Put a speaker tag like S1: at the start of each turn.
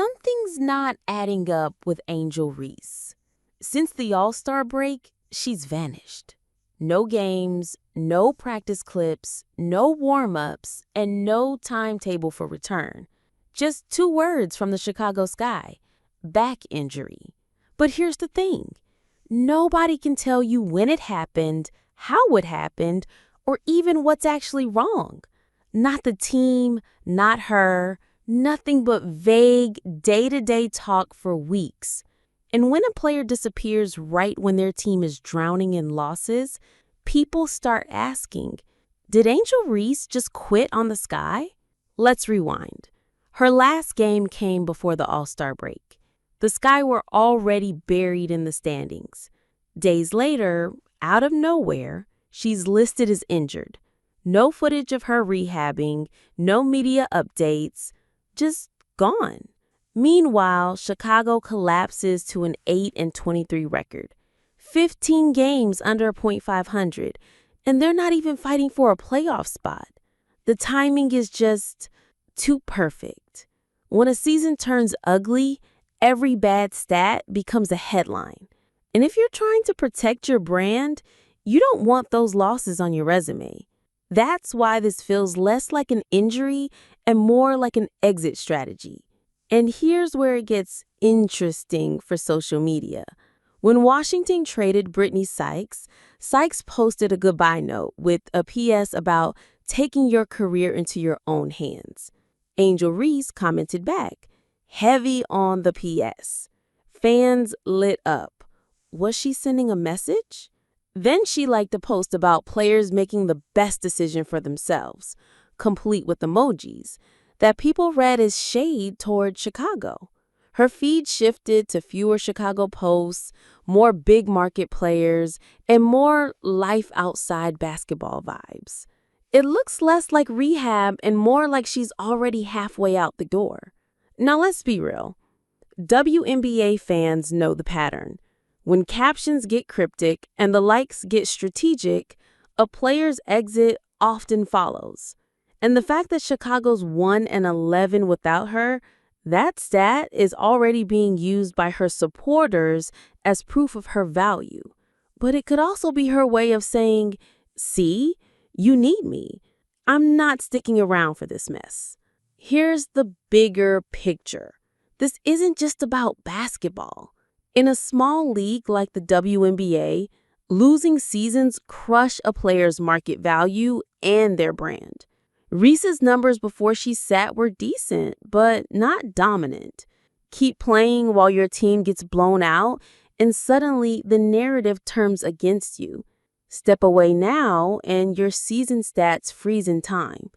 S1: something's not adding up with Angel Reese. Since the All-Star break, she's vanished. No games, no practice clips, no warm-ups, and no timetable for return. Just 2 words from the Chicago Sky: back injury. But here's the thing. Nobody can tell you when it happened, how it happened, or even what's actually wrong. Not the team, not her, nothing but vague, day-to-day talk for weeks. And when a player disappears right when their team is drowning in losses, people start asking, did Angel Reese just quit on the Sky? Let's rewind. Her last game came before the All-Star break. The Sky were already buried in the standings. Days later, out of nowhere, she's listed as injured. No footage of her rehabbing, no media updates, just gone. Meanwhile, Chicago collapses to an 8-23 record, 15 games under .500, and they're not even fighting for a playoff spot. The timing is just too perfect. When a season turns ugly, every bad stat becomes a headline. And if you're trying to protect your brand, you don't want those losses on your resume. That's why this feels less like an injury and more like an exit strategy. And here's where it gets interesting for social media. When Washington traded Brittany Sykes, Sykes posted a goodbye note with a PS about taking your career into your own hands. Angel Reese commented back, heavy on the PS. Fans lit up. Was she sending a message? Then she liked a post about players making the best decision for themselves, complete with emojis, that people read as shade toward Chicago. Her feed shifted to fewer Chicago posts, more big market players, and more life outside basketball vibes. It looks less like rehab and more like she's already halfway out the door. Now let's be real. WNBA fans know the pattern. When captions get cryptic and the likes get strategic, a player's exit often follows. And the fact that Chicago's 1-11 without her, that stat is already being used by her supporters as proof of her value. But it could also be her way of saying, see, you need me. I'm not sticking around for this mess. Here's the bigger picture. This isn't just about basketball. In a small league like the WNBA, losing seasons crush a player's market value and their brand. Reese's numbers before she sat were decent, but not dominant. Keep playing while your team gets blown out, and suddenly the narrative turns against you. Step away now, and your season stats freeze in time.